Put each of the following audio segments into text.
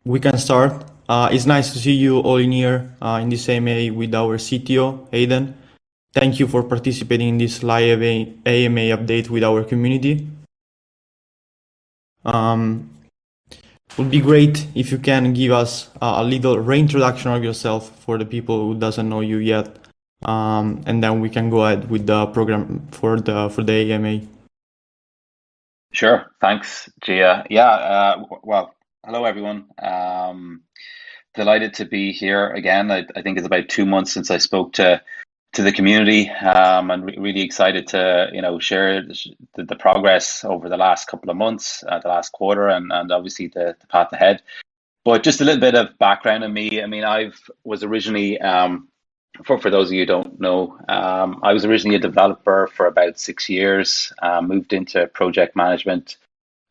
we can start. It's nice to see you all in here in this AMA with our CTO, Aidan. Thank you for participating in this live AMA update with our community. Would be great if you can give us a little reintroduction of yourself for the people who doesn't know you yet, and then we can go ahead with the program for the AMA. Sure. Thanks, Gia. Yeah. Well, hello everyone. Delighted to be here again. I think it's about 2 months since I spoke to the community, and really excited to share the progress over the last couple of months, the last quarter, and obviously the path ahead. But just a little bit of background on me. I mean, I was originally for those of you who don't know, I was originally a developer for about 6 years, moved into project management,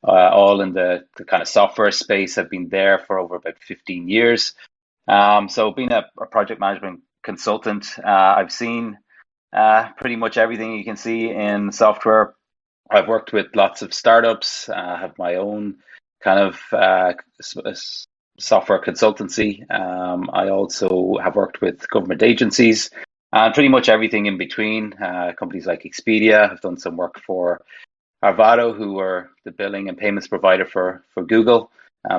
all in the kind of software space. I've been there for over about 15 years. So being a project management consultant, I've seen pretty much everything you can see in software. I've worked with lots of startups, have my own kind of software consultancy. I also have worked with government agencies and pretty much everything in between. Companies like Expedia. I've done some work for Arvado, who are the billing and payments provider for Google.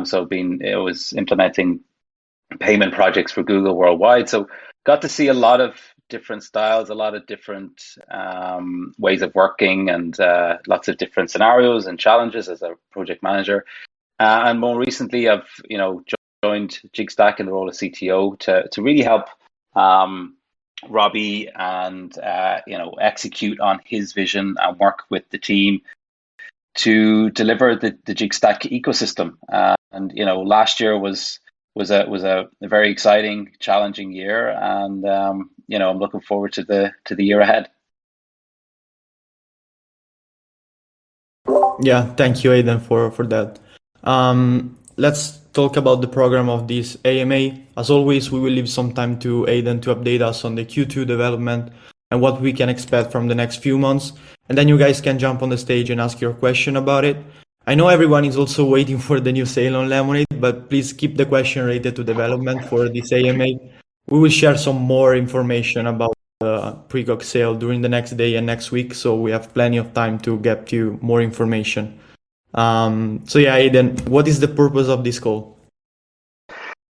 So it was implementing payment projects for Google worldwide. So got to see a lot of different styles, a lot of different ways of working, and lots of different scenarios and challenges as a project manager. And more recently, I've joined Jigstack in the role of CTO to really help Robbie and execute on his vision and work with the team to deliver the Jigstack ecosystem. And last year was a very exciting, challenging year, and I'm looking forward to the year ahead. Yeah, thank you, Aidan, for that. Let's talk about the program of this AMA. As always, we will leave some time to Aidan to update us on the Q2 development and what we can expect from the next few months. And then you guys can jump on the stage and ask your question about it. I know everyone is also waiting for the new sale on Lemonade, but please keep the question related to development for this AMA. We will share some more information about the precog sale during the next day and next week, so we have plenty of time to get you more information. So yeah, Aidan, what is the purpose of this call?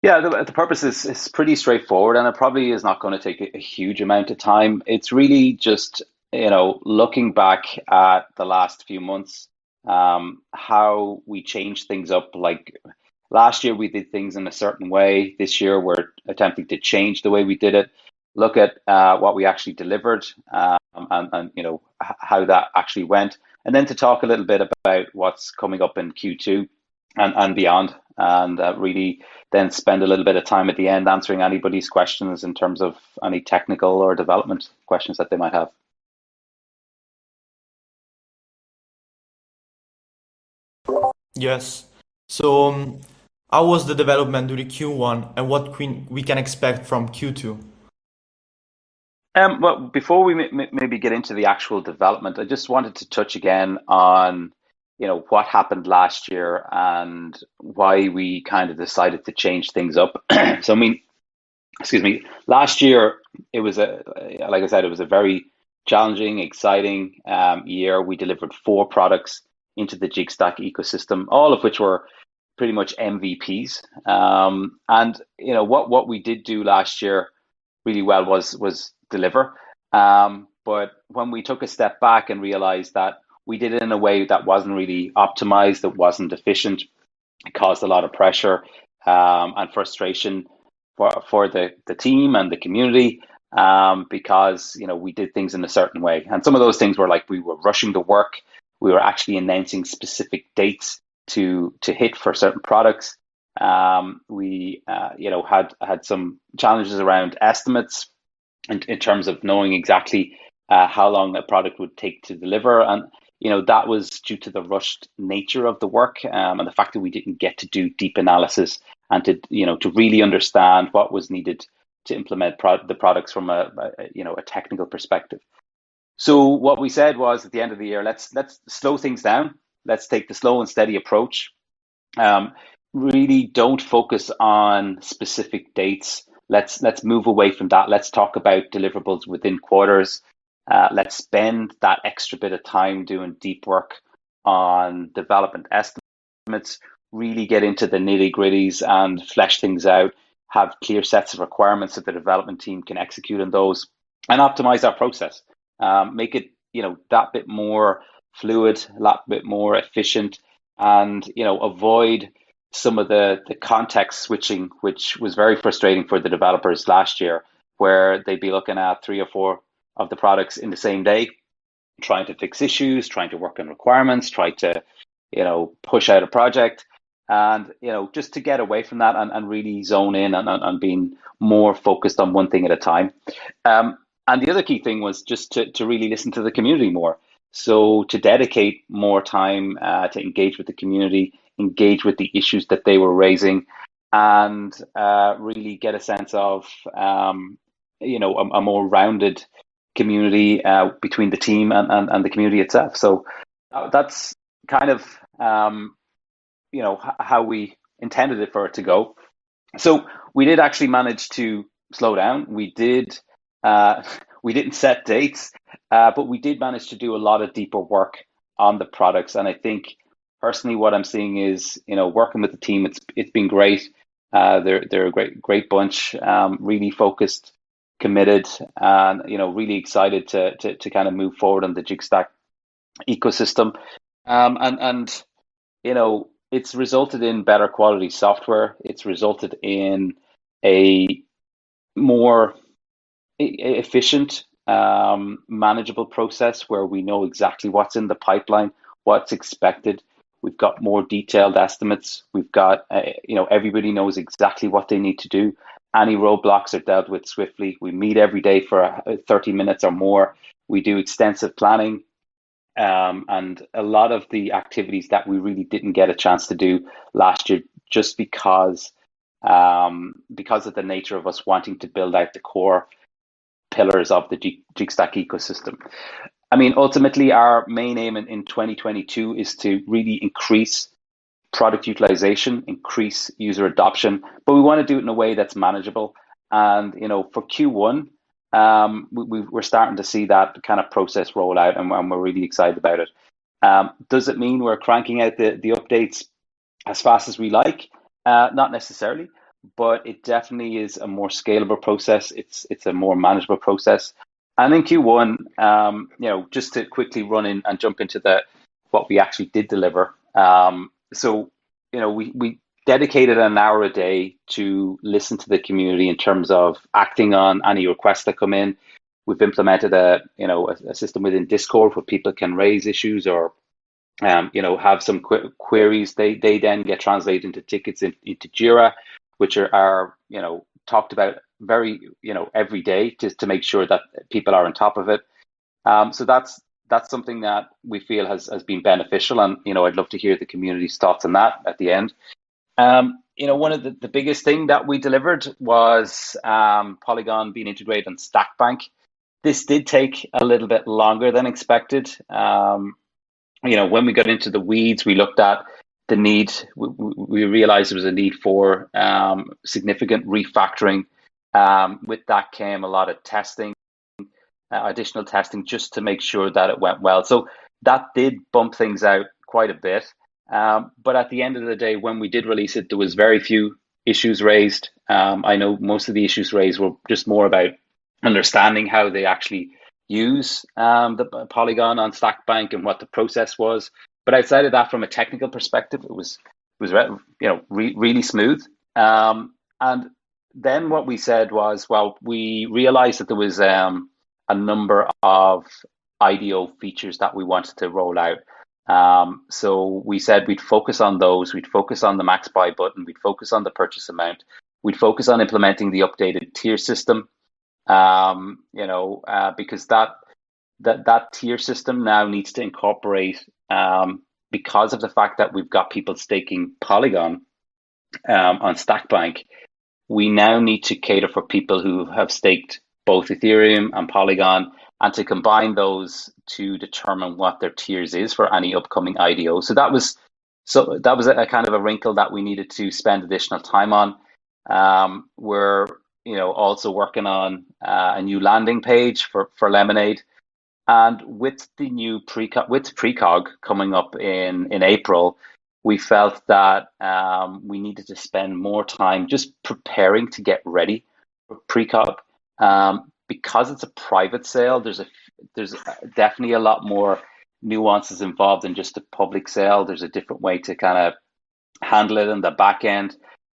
Yeah, the purpose is pretty straightforward, and it probably is not going to take a huge amount of time. It's really just looking back at the last few months, how we changed things up. Like last year, we did things in a certain way. This year, we're attempting to change the way we did it. Look at what we actually delivered, and how that actually went, and then to talk a little bit about what's coming up in Q2 and beyond, and really then spend a little bit of time at the end answering anybody's questions in terms of any technical or development questions that they might have. Yes. So how was the development during Q1 and what we can expect from Q2? Well, before we maybe get into the actual development, I just wanted to touch again on what happened last year and why we kind of decided to change things up. So I mean, excuse me, last year it was like I said, it was a very challenging, exciting year. We delivered 4 products into the Jigstack ecosystem, all of which were pretty much MVPs. And what we did do last year really well was deliver. But when we took a step back and realized that we did it in a way that wasn't really optimized, that wasn't efficient, it caused a lot of pressure and frustration for the team and the community, because we did things in a certain way. And some of those things were like we were rushing the work. We were actually announcing specific dates to hit for certain products. We had some challenges around estimates in terms of knowing exactly how long a product would take to deliver, and that was due to the rushed nature of the work, and the fact that we didn't get to do deep analysis and to really understand what was needed to implement the products from a technical perspective. So what we said was at the end of the year, let's slow things down. Let's take the slow and steady approach. really don't focus on specific dates. Let's move away from that. Let's talk about deliverables within quarters. Let's spend that extra bit of time doing deep work on development estimates, really get into the nitty gritties and flesh things out, have clear sets of requirements that the development team can execute on those, and optimize our process. Make it, that bit more fluid, a lot bit more efficient, and, avoid some of the context switching, which was very frustrating for the developers last year, where they'd be looking at 3 or 4 of the products in the same day, trying to fix issues, trying to work on requirements, try to, push out a project. And, just to get away from that and really zone in on being more focused on one thing at a time. And the other key thing was just to really listen to the community more. So to dedicate more time to engage with the community, engage with the issues that they were raising, and really get a sense of, a more rounded community between the team and the community itself. So that's kind of, how we intended it for it to go. So we did actually manage to slow down. We did. We didn't set dates, but we did manage to do a lot of deeper work on the products. And I think personally, what I'm seeing is, working with the team, it's been great. They're a great bunch, really focused, committed, and really excited to kind of move forward on the Jigstack ecosystem. And it's resulted in better quality software. It's resulted in a more efficient, manageable process where we know exactly what's in the pipeline, what's expected. We've got more detailed estimates. We've got, everybody knows exactly what they need to do. Any roadblocks are dealt with swiftly. We meet every day for 30 minutes or more. We do extensive planning. And a lot of the activities that we really didn't get a chance to do last year, just because of the nature of us wanting to build out the core pillars of the Jigstack ecosystem. I mean, ultimately, our main aim in 2022 is to really increase product utilization, increase user adoption, but we want to do it in a way that's manageable. And for Q1, we're starting to see that kind of process roll out, and we're really excited about it. Does it mean we're cranking out the updates as fast as we like? Not necessarily, but it definitely is a more scalable process. It's a more manageable process. And in Q1, just to quickly run in and jump into what we actually did deliver. So we dedicated an hour a day to listen to the community in terms of acting on any requests that come in. We've implemented a system within Discord where people can raise issues or have some queries. They then get translated into tickets into Jira, which are talked about very every day to make sure that people are on top of it. So that's something that we feel has been beneficial, and I'd love to hear the community's thoughts on that at the end. One of the biggest thing that we delivered was Polygon being integrated on Stakbank. This did take a little bit longer than expected. When we got into the weeds, we looked at the need. We realized there was a need for significant refactoring. With that came a lot of testing, additional testing, just to make sure that it went well. So that did bump things out quite a bit. But at the end of the day, when we did release it, there was very few issues raised. I know most of the issues raised were just more about understanding how they actually use the Polygon on Stakbank and what the process was. But outside of that, from a technical perspective, it was really smooth. And then what we said was, well, we realized that there was a number of IDO features that we wanted to roll out. So we said we'd focus on those. We'd focus on the max buy button. We'd focus on the purchase amount. We'd focus on implementing the updated tier system. Because that tier system now needs to incorporate, because of the fact that we've got people staking Polygon on Stakbank, we now need to cater for people who have staked both Ethereum and Polygon, and to combine those to determine what their tiers is for any upcoming IDO. So that was So that was a kind of a wrinkle that we needed to spend additional time on. We're also working on a new landing page for Lemonade, and with the new precog coming up in April, we felt that we needed to spend more time just preparing to get ready for precog. Because it's a private sale, there's definitely a lot more nuances involved in just a public sale. There's a different way to kind of handle it in the back end,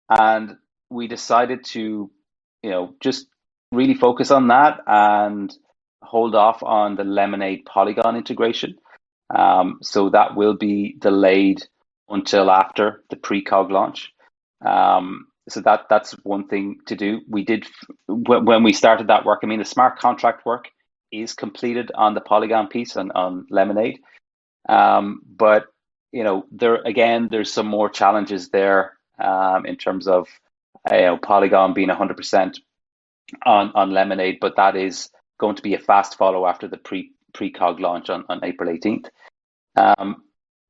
and we decided to just really focus on that and hold off on the Lemonade Polygon integration. So that will be delayed until after the precog launch. So that's one thing to do. We did, when we started that work, I mean, the smart contract work is completed on the Polygon piece and on Lemonade. But there's some more challenges there in terms of Polygon being 100% on Lemonade, but that is going to be a fast follow after the precog launch on April 18th.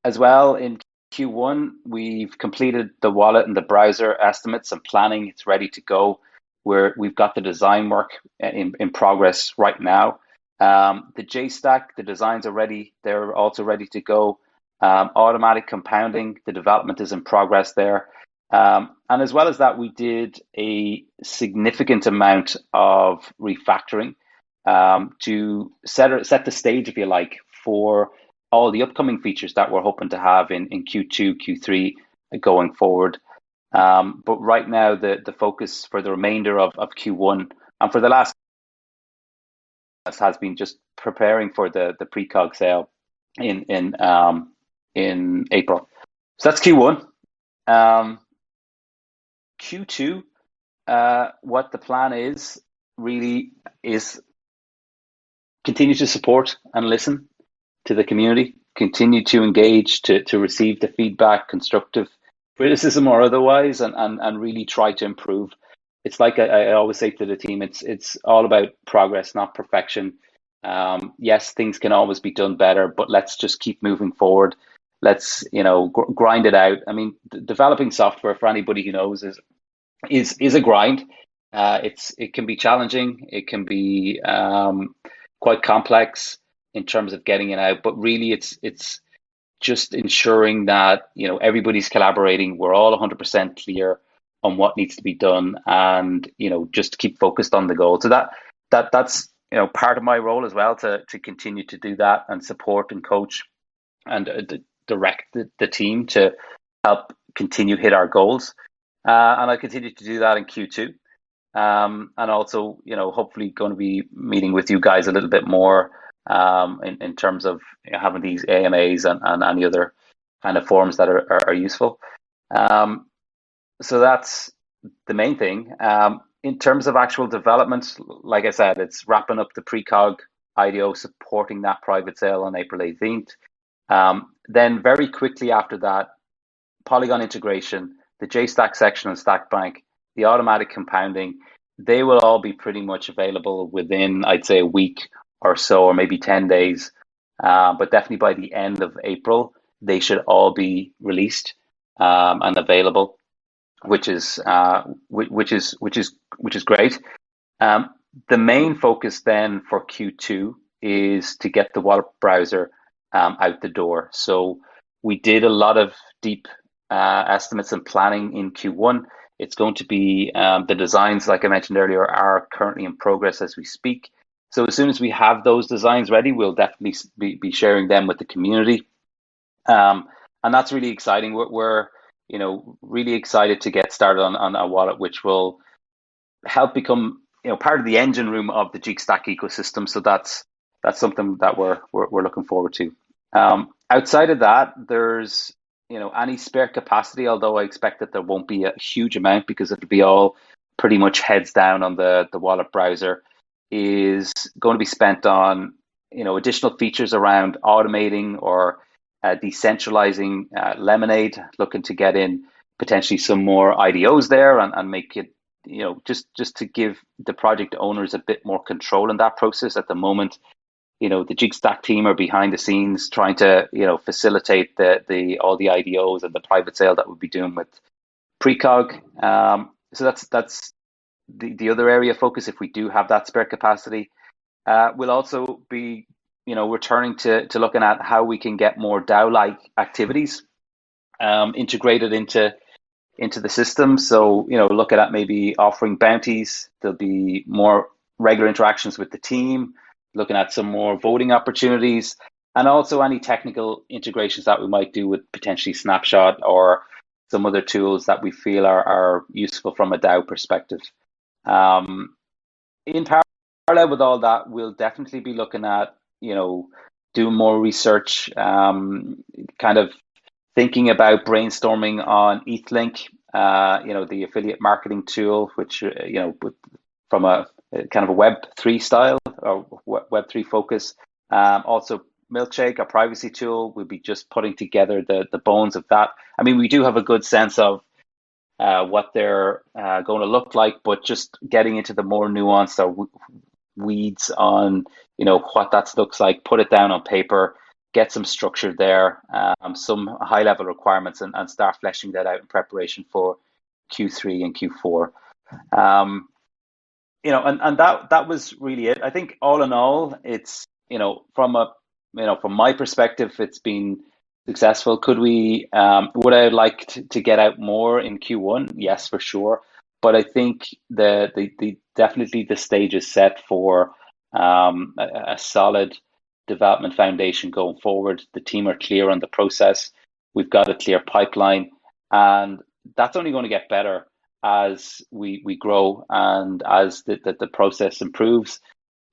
As well, in Q1, we've completed the wallet and the browser estimates and planning. It's ready to go. We've got the design work in progress right now. The Jstack, the designs are ready. They're also ready to go. Automatic compounding, the development is in progress there. And as well as that, we did a significant amount of refactoring to set the stage, if you like, for all the upcoming features that we're hoping to have in Q2, Q3 going forward. But right now, the focus for the remainder of Q1 and for the last has been just preparing for the precog sale in April. So that's Q1. Q2, what the plan is really is continue to support and listen to the community, continue to engage, to receive the feedback, constructive criticism or otherwise, and really try to improve. It's like I always say to the team, it's all about progress, not perfection. Yes, things can always be done better, but let's just keep moving forward. Let's grind it out. I mean, developing software, for anybody who knows, is a grind. It can be challenging. It can be quite complex in terms of getting it out. But really, it's just ensuring that everybody's collaborating. We're all 100% clear on what needs to be done, and just keep focused on the goal. So that's part of my role as well, to continue to do that and support and coach and direct the team to help continue hit our goals. And I continue to do that in Q2. And also, hopefully going to be meeting with you guys a little bit more in terms of having these AMAs and any other kind of forums that are useful. So that's the main thing. In terms of actual development, like I said, it's wrapping up the precog IDO, supporting that private sale on April 18th. Then very quickly after that, Polygon integration, the Jstack section on Stakbank, the automatic compounding, they will all be pretty much available within, I'd say, a week or so, or maybe 10 days. But definitely by the end of April, they should all be released and available, which is great. The main focus then for Q2 is to get the wallet browser out the door. So we did a lot of deep estimates and planning in Q1. It's going to be the designs, like I mentioned earlier, are currently in progress as we speak. So as soon as we have those designs ready, we'll definitely be sharing them with the community. And that's really exciting. We're really excited to get started on a wallet which will help become part of the engine room of the Jigstack ecosystem. So that's something that we're looking forward to. Outside of that, there's any spare capacity, although I expect that there won't be a huge amount because it'll be all pretty much heads down on the wallet browser, is going to be spent on additional features around automating or decentralizing Lemonade, looking to get in potentially some more IDOs there and make it just to give the project owners a bit more control in that process. At the moment, the Jigstack team are behind the scenes trying to, facilitate the all the IDOs and the private sale that we'll be doing with precog. So that's the other area of focus if we do have that spare capacity. We'll also be, returning to looking at how we can get more DAO-like activities integrated into the system. So, looking at maybe offering bounties. There'll be more regular interactions with the team, looking at some more voting opportunities, and also any technical integrations that we might do with potentially Snapshot or some other tools that we feel are useful from a DAO perspective. In parallel with all that, we'll definitely be looking at, doing more research, kind of thinking about brainstorming on ETHLink, the affiliate marketing tool, which, from a kind of a Web3 style or Web3 focus. Also, Milkshake, a privacy tool, we'll be just putting together the bones of that. I mean, we do have a good sense of what they're going to look like, but just getting into the more nuanced or weeds on, what that looks like, put it down on paper, get some structure there, some high level requirements, and start fleshing that out in preparation for Q3 and Q4. And that was really it. I think all in all, it's, from my perspective, it's been successful. Would I like to get out more in Q1? Yes, for sure. But I think definitely the stage is set for a solid development foundation going forward. The team are clear on the process. We've got a clear pipeline, and that's only going to get better as we grow and as the process improves.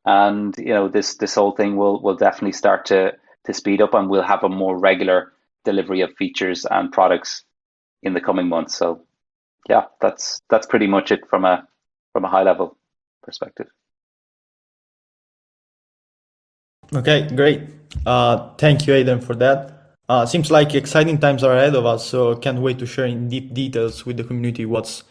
And this whole thing will definitely start to speed up, and we'll have a more regular delivery of features and products in the coming months. So yeah, that's pretty much it from a high level perspective. Okay, great. Thank you, Aidan, for that. Seems like exciting times are ahead of us, so can't wait to share in deep details with the community what's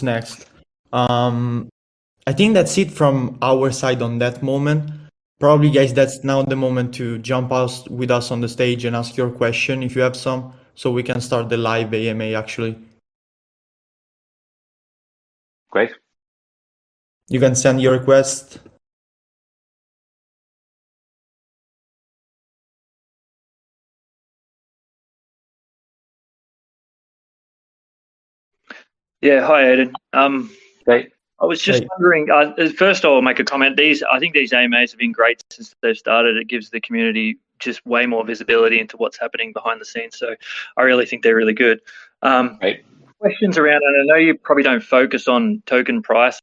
next. I think that's it from our side on that moment. Probably, guys, that's now the moment to jump out with us on the stage and ask your question if you have some, so we can start the live AMA actually. Great. You can send your request. Yeah, hi Aidan. Great. I was just wondering. First, I'll make a comment. I think these AMAs have been great since they've started. It gives the community just way more visibility into what's happening behind the scenes. So, I really think they're really good. Right. Questions around, and I know you probably don't focus on token price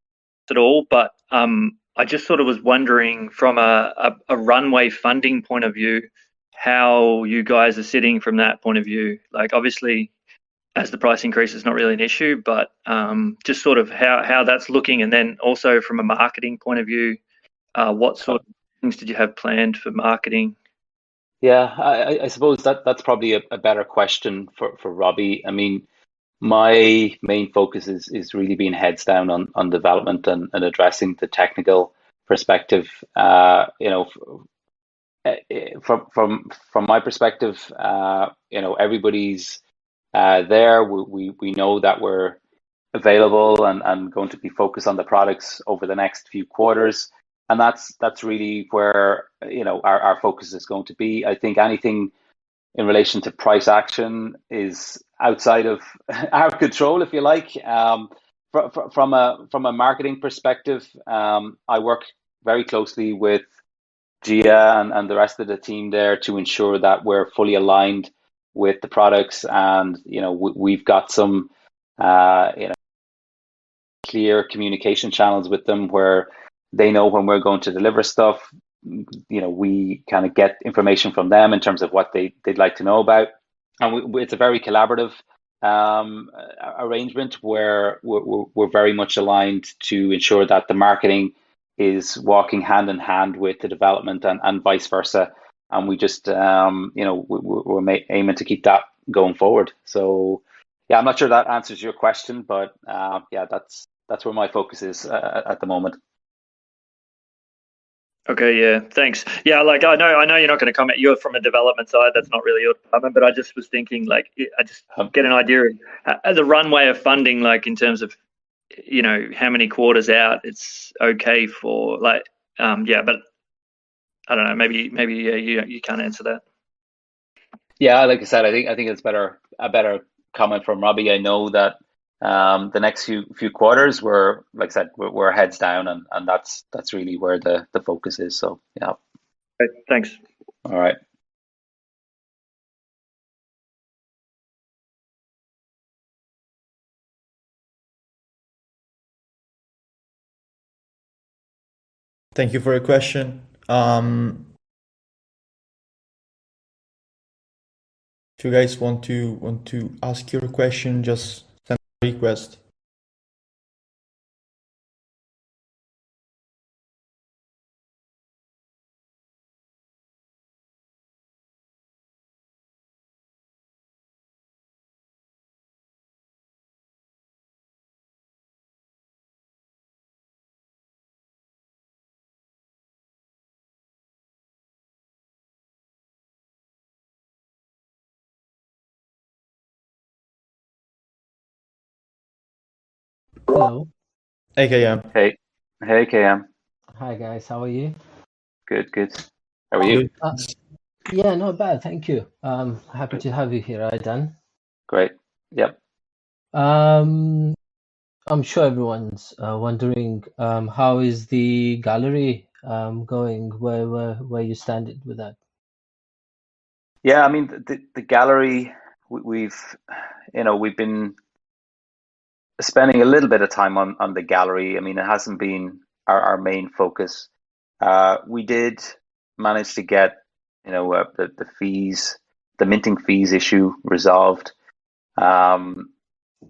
at all, but I just sort of was wondering from a runway funding point of view, how you guys are sitting from that point of view. Like, obviously, as the price increase is not really an issue, but just sort of how that's looking. And then also from a marketing point of view, what sort of things did you have planned for marketing? Yeah, I suppose that's probably a better question for Robbie. I mean, my main focus is really being heads down on development and addressing the technical perspective. From my perspective, everybody's there. We know that we're available and going to be focused on the products over the next few quarters, and that's really where our focus is going to be. I think anything in relation to price action is outside of our control, if you like. From a marketing perspective, I work very closely with Gia and the rest of the team there to ensure that we're fully aligned with the products, and we've got some clear communication channels with them where they know when we're going to deliver stuff. We kind of get information from them in terms of what they'd like to know about, and it's a very collaborative arrangement where we're very much aligned to ensure that the marketing is walking hand in hand with the development and vice versa. And we just, we're aiming to keep that going forward. So, yeah, I'm not sure that answers your question, but yeah, that's where my focus is at the moment. Okay, yeah, thanks. Yeah, like I know you're not going to comment. You're from a development side. That's not really your department. But I just was thinking, like, I just get an idea of the runway of funding, like in terms of, how many quarters out it's okay for, like, yeah. But I don't know. Maybe you can't answer that. Yeah, like I said, I think it's a better comment from Robbie. I know that the next few quarters like I said, we're heads down, and that's really where the focus is. So yeah. Okay, thanks. All right. Thank you for your question. If you guys want to ask your question, just send a request. Hello. Hey, KM. Hey, KM. Hi guys, how are you? Good. How are you? Good. Yeah, not bad, thank you. Happy to have you here, Aidan. Great. Yep. I'm sure everyone's wondering how is the gallery going? Where you stand with that? Yeah, I mean the gallery, we've been spending a little bit of time on the gallery. I mean, it hasn't been our main focus. We did manage to get the fees, the minting fees issue resolved.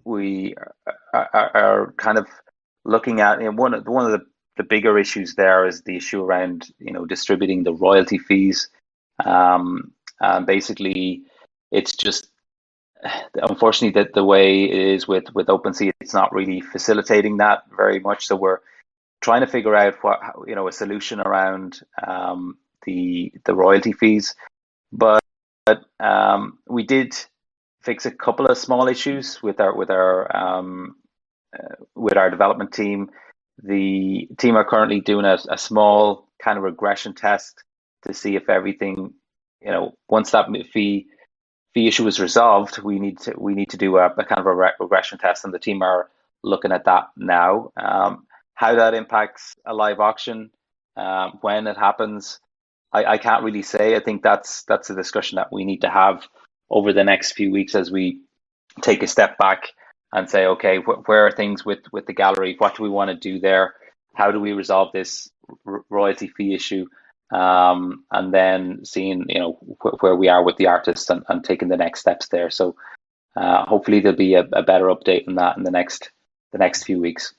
We are kind of looking at, one of the bigger issues there is the issue around distributing the royalty fees. And basically, it's just unfortunately that the way it is with OpenSea, it's not really facilitating that very much. So we're trying to figure out a solution around the royalty fees. But we did fix a couple of small issues with our development team. The team are currently doing a small kind of regression test to see if everything, once that fee issue is resolved, we need to do a kind of a regression test, and the team are looking at that now. How that impacts a live auction, when it happens, I can't really say. I think that's a discussion that we need to have over the next few weeks as we take a step back and say, okay, where are things with the gallery? What do we want to do there? How do we resolve this royalty fee issue? And then seeing where we are with the artists and taking the next steps there. So hopefully there'll be a better update on that in the next few weeks.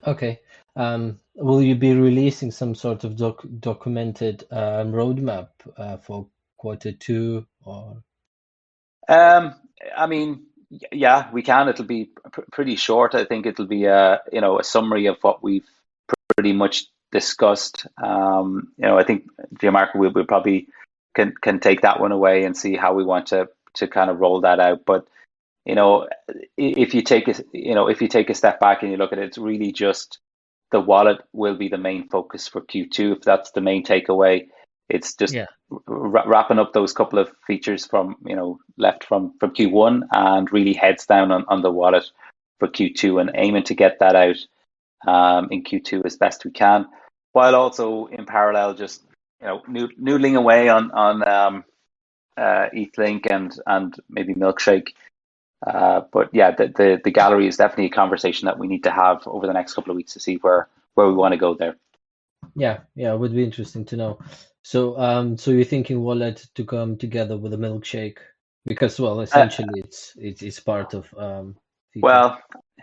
Okay. Will you be releasing some sort of documented roadmap for Q2 or? I mean, yeah, we can. It'll be pretty short. I think it'll be a summary of what we've pretty much discussed. I think Gianmarco will probably can take that one away and see how we want to kind of roll that out. But if you take a step back and you look at it, it's really just the wallet will be the main focus for Q2. If that's the main takeaway, it's just wrapping up those couple of features from left from Q1 and really heads down on the wallet for Q2 and aiming to get that out in Q2 as best we can, while also in parallel just noodling away on ETHLink and maybe Milkshake. But yeah, the gallery is definitely a conversation that we need to have over the next couple of weeks to see where we want to go there. Yeah, it would be interesting to know. So so you're thinking wallet to come together with a Milkshake because essentially it's part of well,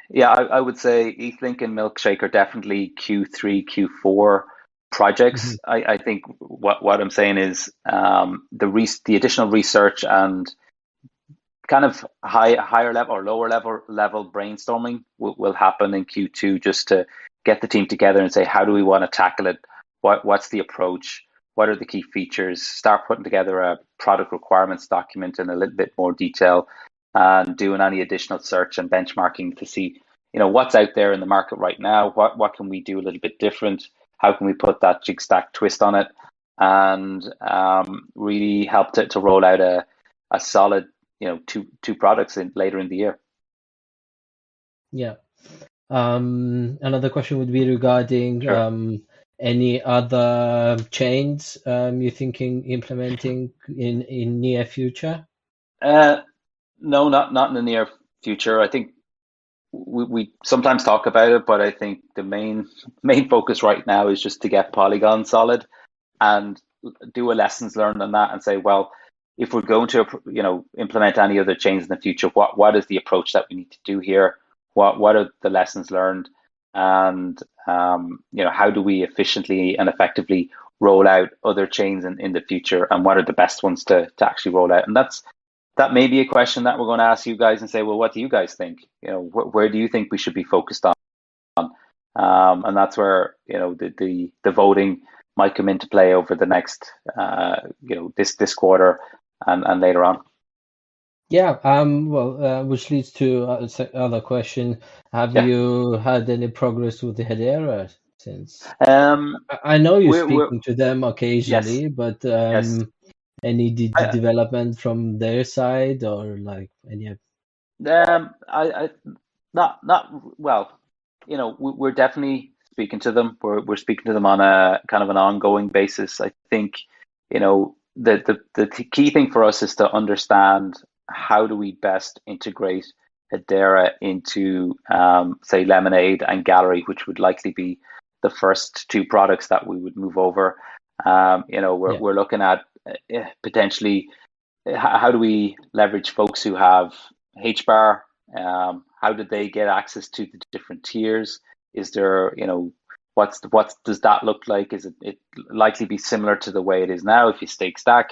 yeah, I would say ETHLink and Milkshake are definitely Q3, Q4 projects. Mm-hmm. I think what I'm saying is the additional research and kind of higher level or lower level brainstorming will happen in Q2 just to get the team together and say, how do we want to tackle it? What's the approach? What are the key features? Start putting together a product requirements document in a little bit more detail, and doing any additional search and benchmarking to see, what's out there in the market right now. What can we do a little bit different? How can we put that Jigstack twist on it, and really help to roll out a solid, two products later in the year. Yeah. Another question would be regarding Sure. any other chains you're thinking implementing in near future? No, not in the near future. I think we sometimes talk about it, but I think the main focus right now is just to get Polygon solid and do a lessons learned on that, and say, well, if we're going to implement any other chains in the future, what is the approach that we need to do here? What are the lessons learned, and how do we efficiently and effectively roll out other chains in the future, and what are the best ones to actually roll out? And that may be a question that we're going to ask you guys and say, well, what do you guys think? Where do you think we should be focused on? And that's where the voting might come into play over the next this quarter and later on. Yeah. Well, which leads to other question. Have you had any progress with the Hedera since? I know you're speaking to them occasionally, yes, but yes. any development from their side, or like any? I not well. We're definitely speaking to them. We're speaking to them on a kind of an ongoing basis. I think the key thing for us is to understand how do we best integrate Hedera into say Lemonade and Gallery, which would likely be the first two products that we would move over. We're looking at potentially how do we leverage folks who have HBAR? How did they get access to the different tiers? Is there, what does that look like? Is it likely be similar to the way it is now? If you stake STAK,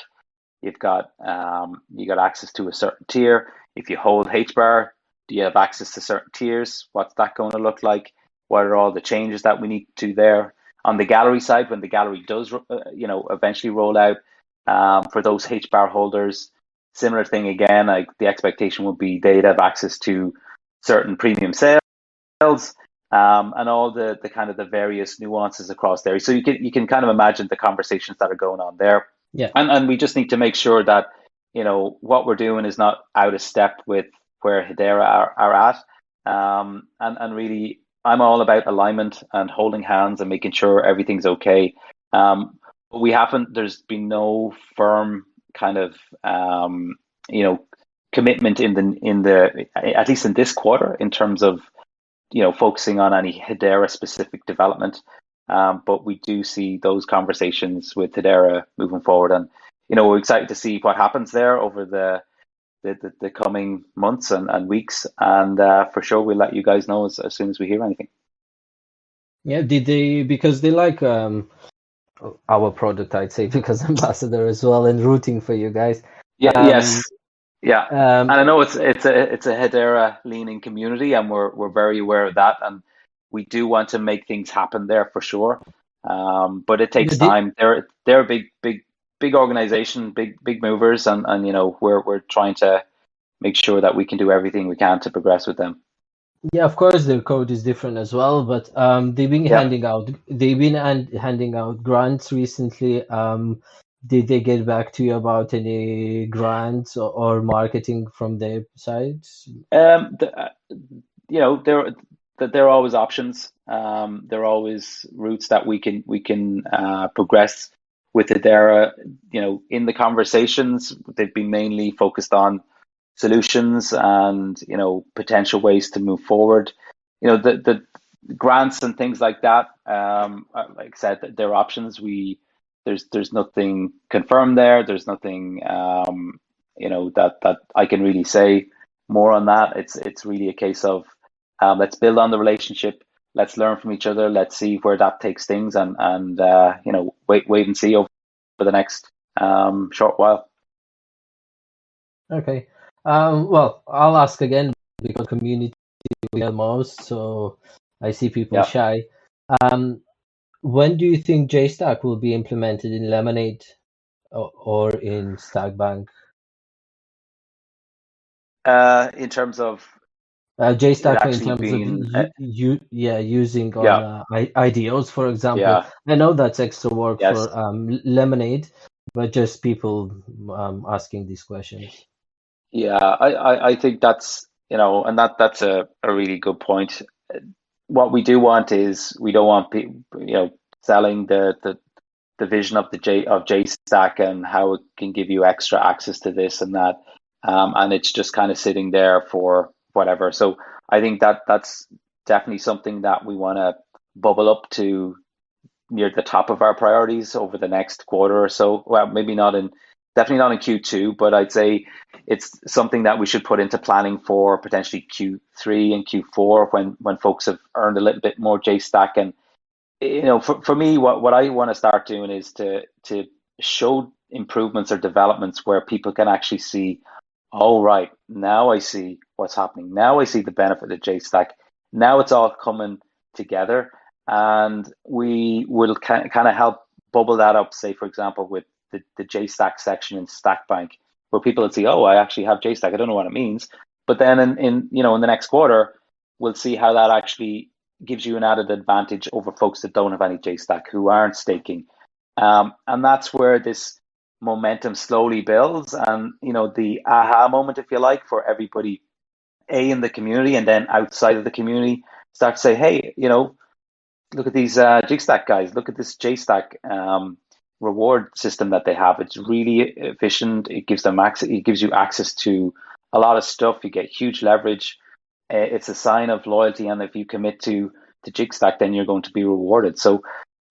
you've got access to a certain tier. If you hold HBAR, do you have access to certain tiers? What's that going to look like? What are all the changes that we need to do there? On the Gallery side, when the Gallery does, eventually roll out, for those HBAR holders, similar thing again. Like the expectation would be they'd have access to certain premium sales, and all the kind of the various nuances across there. So you can kind of imagine the conversations that are going on there. Yeah. And we just need to make sure that what we're doing is not out of step with where Hedera are at. And really, I'm all about alignment and holding hands and making sure everything's okay. There's been no firm kind of commitment in the at least in this quarter in terms of focusing on any Hedera specific development, but we do see those conversations with Hedera moving forward, and we're excited to see what happens there over the coming months and weeks, and for sure we'll let you guys know as soon as we hear anything. Yeah, because they like our product, I'd say, because Ambassador as well, and rooting for you guys. Yes. Yeah, and I know it's a Hedera leaning community, and we're very aware of that, and we do want to make things happen there for sure. But it takes time. They're a big organization, big movers, and we're trying to make sure that we can do everything we can to progress with them. Yeah, of course their code is different as well, but they've been handing out grants recently. Did they get back to you about any grants or marketing from their sides? There are always options. There are always routes that we can progress with Hedera. In the conversations, they've been mainly focused on solutions and potential ways to move forward. The grants and things like that. Like I said, there are options. There's nothing confirmed there. There's nothing that I can really say more on that. It's really a case of let's build on the relationship. Let's learn from each other. Let's see where that takes things, and wait and see over the next short while. Okay. Well, I'll ask again because community we are most, so I see people shy. When do you think Jstack will be implemented in Lemonade or in Stakbank? In terms of it Jstack in actually terms of being, using on yeah, IDOs, for example. yeah, I know that's extra work yes. for Lemonade, but just people asking these questions. Yeah, I think that's, and that's a really good point. What we do want is we don't want people, selling the vision of of JStack and how it can give you extra access to this and that, and it's just kind of sitting there for whatever. So I think that's definitely something that we want to bubble up to near the top of our priorities over the next quarter or so. Well, maybe not in, definitely not in Q2, but I'd say it's something that we should put into planning for potentially Q3 and Q4 when folks have earned a little bit more JStack. And for me, what I want to start doing is to show improvements or developments where people can actually see, oh right, now I see what's happening. Now I see the benefit of JStack. Now it's all coming together, and we will kind of help bubble that up. Say, for example, with the JStack section in Stakbank, where people would see, oh, I actually have JStack. I don't know what it means, but then in the next quarter, we'll see how that actually gives you an added advantage over folks that don't have any JStack who aren't staking, and that's where this momentum slowly builds, and the aha moment, if you like, for everybody in the community and then outside of the community start to say, hey, look at these Jigstack guys, look at this JStack reward system that they have. It's really efficient. It gives them access, it gives you access to a lot of stuff. You get huge leverage. It's a sign of loyalty, and if you commit to Jigstack, then you're going to be rewarded. So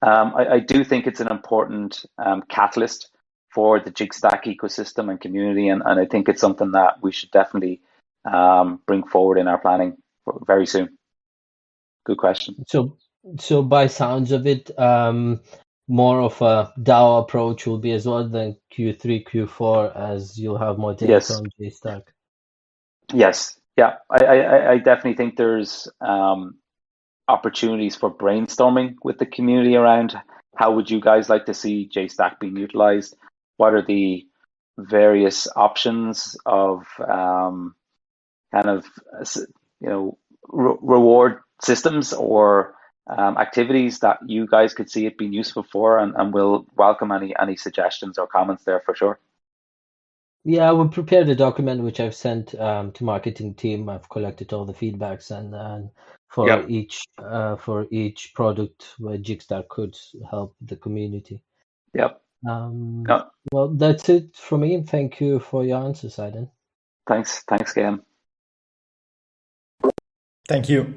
I do think it's an important catalyst for the Jigstack ecosystem and community, and I think it's something that we should definitely bring forward in our planning very soon. Good question. So by sounds of it, more of a DAO approach will be as well than Q3, Q4, as you'll have more data Yes. on JStack. Yes. Yeah. I definitely think there's opportunities for brainstorming with the community around how would you guys like to see JStack being utilized? What are the various options of kind of reward systems or activities that you guys could see it being useful for, and we'll welcome any suggestions or comments there for sure. Yeah, I will prepare the document which I've sent to marketing team. I've collected all the feedbacks and for Yep. each product where Jigstack could help the community. Yep. Well, that's it for me. Thank you for your answers, Aidan. Thanks, Graham. Thank you.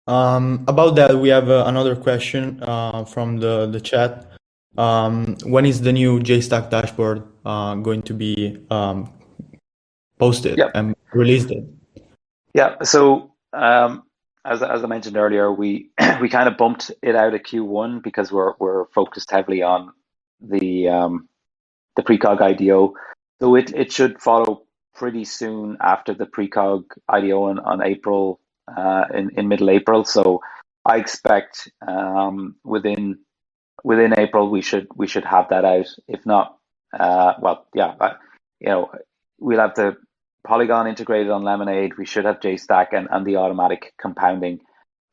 About that, we have another question from the chat. When is the new Jstack Dashboard going to be posted and released? Yeah. So as I mentioned earlier, we kind of bumped it out of Q1 because we're focused heavily on the precog IDO. So it should follow pretty soon after the precog IDO on April, in middle April. So I expect within April we should have that out. If not, we'll have the Polygon integrated on Lemonade. We should have JStack and the automatic compounding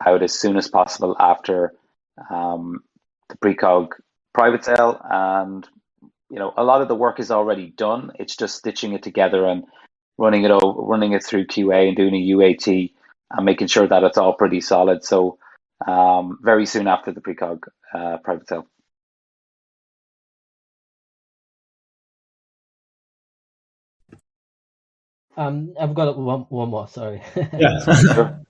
out as soon as possible after the precog private sale. And a lot of the work is already done. It's just stitching it together and running it through QA and doing a UAT and making sure that it's all pretty solid. So very soon after the precog private sale. I've got one more. Sorry. Yeah. Sure.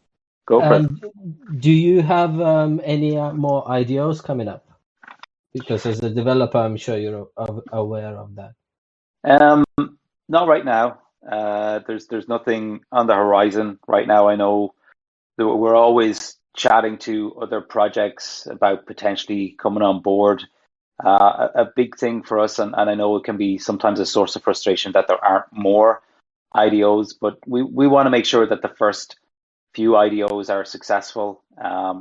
Go for it. Do you have any more IDOs coming up? Because as a developer, I'm sure you're aware of that. Not right now. There's nothing on the horizon right now. I know that we're always chatting to other projects about potentially coming on board. A big thing for us, and I know it can be sometimes a source of frustration that there aren't more IDOs, but we want to make sure that the first few IDOs are successful.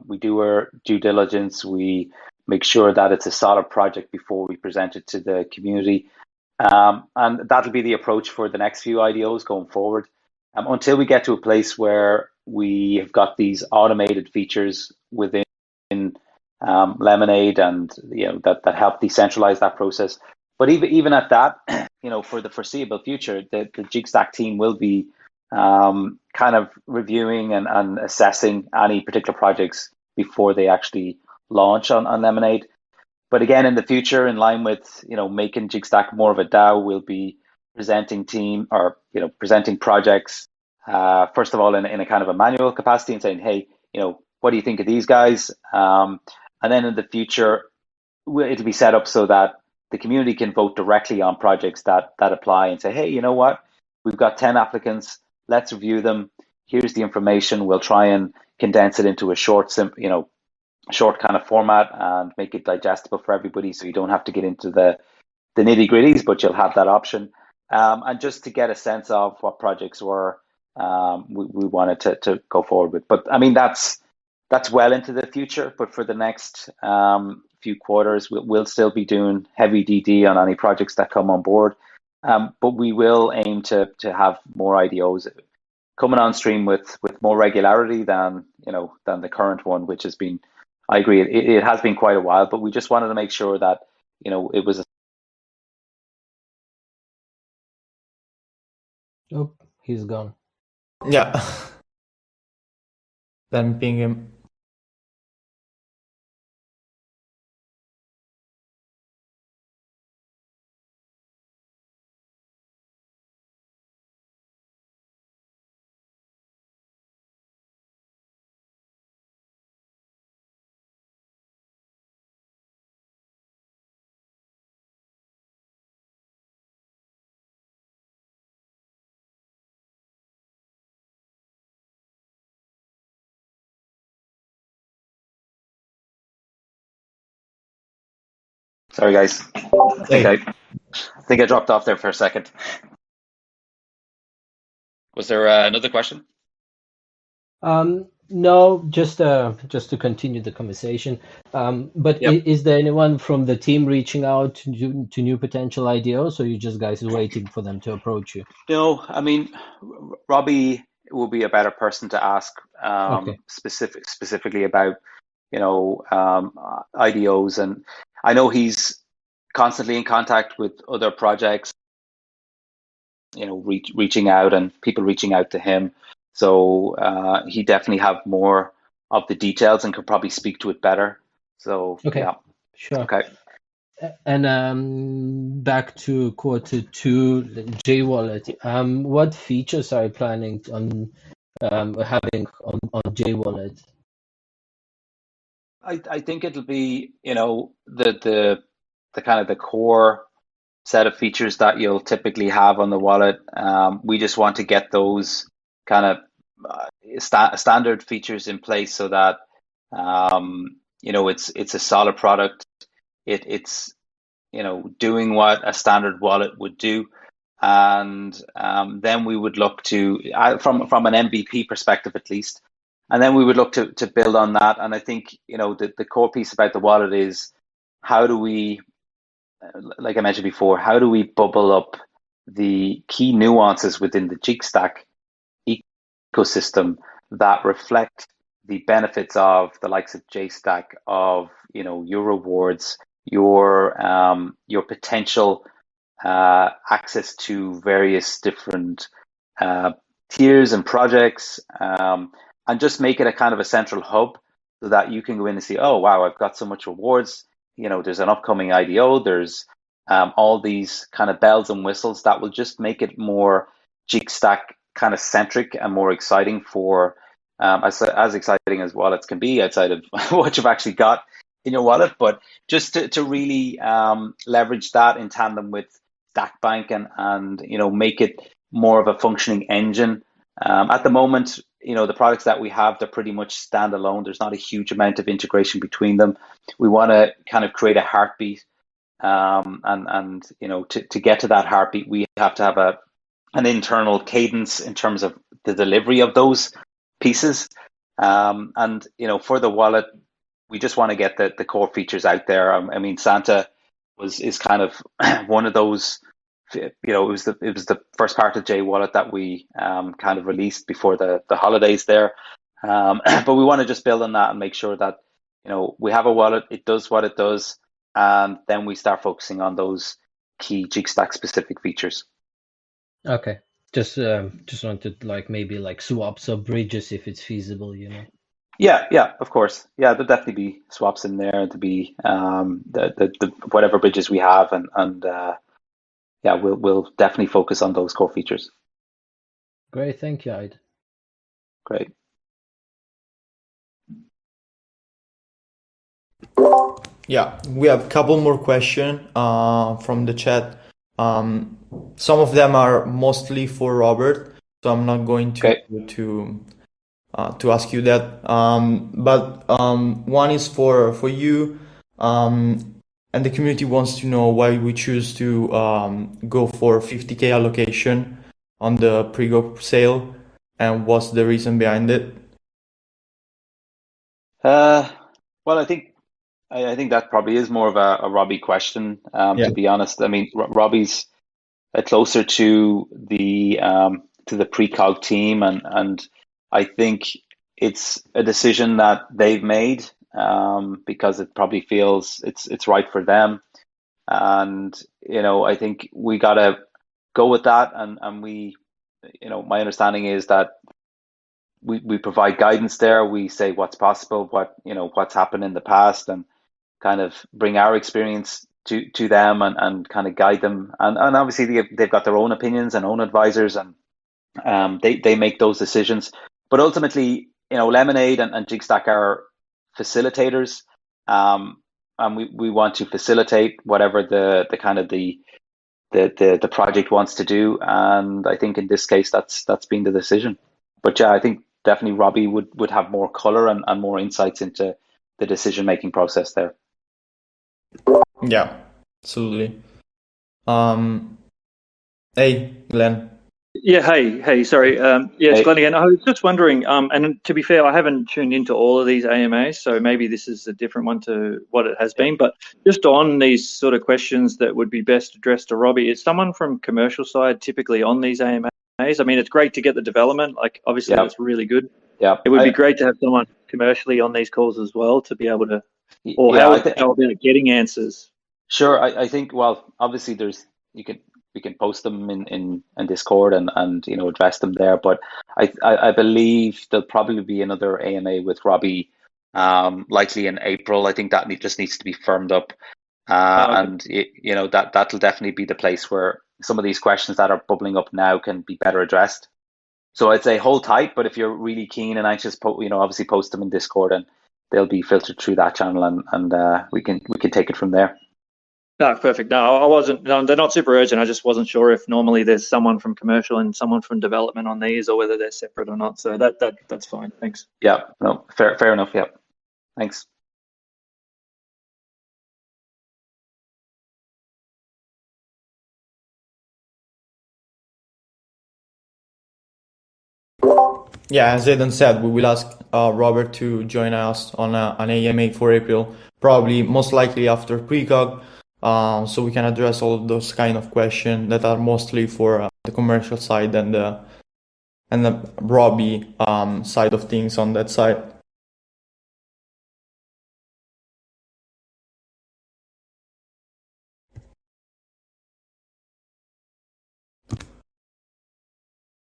We do our due diligence. We make sure that it's a solid project before we present it to the community. And that'll be the approach for the next few IDOs going forward. Until we get to a place where we have got these automated features within Lemonade, and that help decentralize that process. But even at that, for the foreseeable future, the Jigstack team will be kind of reviewing and assessing any particular projects before they actually launch on Lemonade. But again, in the future, in line with making Jigstack more of a DAO, we'll be presenting presenting projects first of all in a kind of a manual capacity and saying, hey, what do you think of these guys? And then in the future, it'll be set up so that the community can vote directly on projects that apply and say, hey, you know what? We've got 10 applicants. Let's review them. Here's the information. We'll try and condense it into a short kind of format and make it digestible for everybody, so you don't have to get into the nitty gritties, but you'll have that option. And just to get a sense of what projects we wanted to go forward with. But I mean, that's well into the future. But for the next few quarters, we'll still be doing heavy DD on any projects that come on board. But we will aim to have more IDOs coming on stream with more regularity than the current one, which has been, I agree, it has been quite a while, but we just wanted to make sure that it was Oh, he's gone. Yeah. Then ping him. Sorry, guys. I think I dropped off there for a second. Was there another question? No, just to continue the conversation. But Yep. Is there anyone from the team reaching out to new potential IDOs, or you just guys waiting for them to approach you? No, I mean, Robbie will be a better person to ask Okay. specifically about IDOs, and I know he's constantly in contact with other projects, reaching out and people reaching out to him. So he definitely have more of the details and could probably speak to it better. So Okay. yeah, Sure. okay. And back to quarter two, JWallet. What features are you planning on having on JWallet? I think it'll be the kind of the core set of features that you'll typically have on the wallet. We just want to get those kind of standard features in place so that it's a solid product. It's doing what a standard wallet would do, and then we would look to from an MVP perspective at least, and then we would look to build on that. And I think the core piece about the wallet is how do we, like I mentioned before, how do we bubble up the key nuances within the Jigstack ecosystem that reflect the benefits of the likes of Jstack, of your rewards, your potential access to various different tiers and projects, and just make it a kind of a central hub so that you can go in and see, oh wow, I've got so much rewards. There's an upcoming IDO. There's all these kind of bells and whistles that will just make it more Jigstack kind of centric and more exciting for as exciting as wallets can be outside of what you've actually got in your wallet, but just to really leverage that in tandem with Stakbank and make it more of a functioning engine. At the moment, the products that we have, they're pretty much standalone. There's not a huge amount of integration between them. We want to kind of create a heartbeat, and to get to that heartbeat, we have to have an internal cadence in terms of the delivery of those pieces. And for the wallet, we just want to get the core features out there. I mean, Santa is kind of one of those. It was the first part of JWallet that we kind of released before the holidays there. But we want to just build on that and make sure that we have a wallet, it does what it does, and then we start focusing on those key Jigstack specific features. Okay, just wanted maybe swaps or bridges if it's feasible, Yeah, of course. Yeah, there'll definitely be swaps in there to be the whatever bridges we have, and yeah, we'll definitely focus on those core features. Great, thank you, Aidan. Great. Yeah, we have a couple more questions from the chat. Some of them are mostly for Robert, so I'm not going to ask you that. But one is for you, and the community wants to know why we choose to go for 50K allocation on the pre-go sale, and what's the reason behind it? Well, I think that probably is more of a Robbie question, to be honest. I mean, Robbie's closer to the precog team, and I think it's a decision that they've made because it probably feels it's right for them, and I think we gotta go with that, and we, my understanding is that we provide guidance there. We say what's possible, what's happened in the past, and kind of bring our experience to them and kind of guide them. And obviously they've got their own opinions and own advisors, and they make those decisions. But ultimately, Lemonade and Jigstack are facilitators, and we want to facilitate whatever the kind of the project wants to do. And I think in this case, that's been the decision. But yeah, I think definitely Robbie would have more color and more insights into the decision-making process there. Yeah, absolutely. Hey, Glenn. Yeah, hey, sorry. It's Hey. Glenn again. I was just wondering, and to be fair, I haven't tuned into all of these AMAs, so maybe this is a different one to what it has been. But just on these sort of questions that would be best addressed to Robbie, is someone from commercial side typically on these AMAs? I mean, it's great to get the development. Obviously, that's really good. Yeah, it would be great to have someone commercially on these calls as well to be able to, or yeah, how about getting answers? Sure, I think, well, obviously we can post them in Discord and address them there. But I believe there'll probably be another AMA with Robbie, likely in April. I think that just needs to be firmed up, and that'll definitely be the place where some of these questions that are bubbling up now can be better addressed. So I'd say hold tight, but if you're really keen and anxious, obviously post them in Discord, and they'll be filtered through that channel, and we can take it from there. No, perfect. No, I wasn't. No, they're not super urgent. I just wasn't sure if normally there's someone from commercial and someone from development on these, or whether they're separate or not. So that's fine. Thanks. Yeah. No. Fair enough. Yeah. Thanks. Yeah, as Aidan said, we will ask Robert to join us on an AMA for April, probably most likely after precog, so we can address all of those kind of questions that are mostly for the commercial side and the Robbie side of things on that side.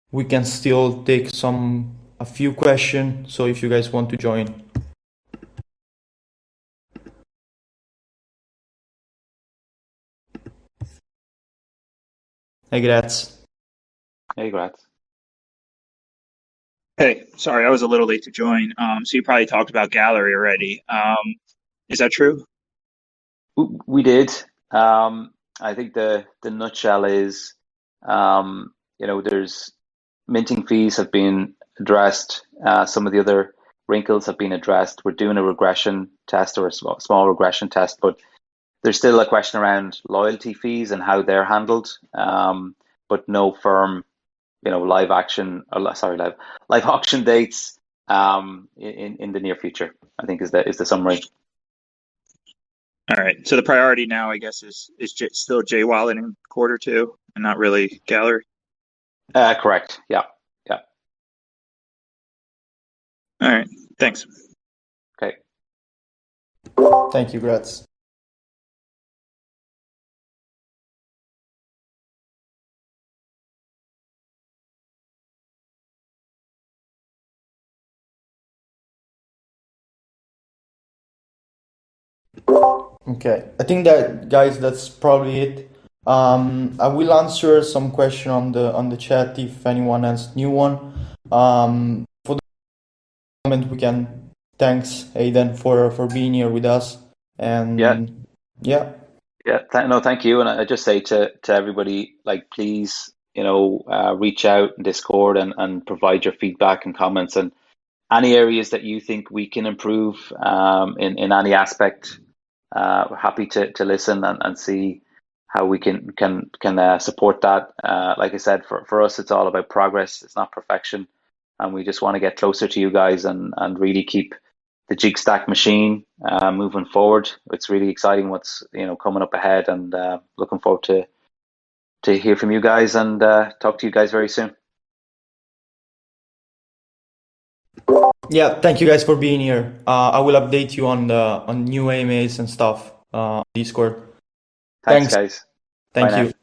We can still take a few questions, so if you guys want to join. Hey, Graz. Hey, Graz. Hey, sorry, I was a little late to join. So you probably talked about Gallery already. Is that true? We did. I think the nutshell is, there's minting fees have been addressed. Some of the other wrinkles have been addressed. We're doing a regression test, or a small regression test, but there's still a question around loyalty fees and how they're handled. But no firm, live auction dates in the near future, I think is the summary. All right. So the priority now, I guess, is still JWallet in Q2 and not really Gallery. Correct. Yeah. All right. Thanks. Okay. Thank you, Gratz. Okay, I think that, guys, that's probably it. I will answer some question on the chat if anyone has new one. For the moment, we can thanks Aidan for being here with us. And yeah. Thank you. And I just say to everybody, like, please, reach out in Discord and provide your feedback and comments and any areas that you think we can improve in any aspect. Happy to listen and see how we can support that. Like I said, for us, it's all about progress. It's not perfection, and we just want to get closer to you guys and really keep the Jigstack machine moving forward. It's really exciting what's coming up ahead, and looking forward to hear from you guys and talk to you guys very soon. Yeah, thank you guys for being here. I will update you on new AMAs and stuff on Discord. Thanks guys. Thank you.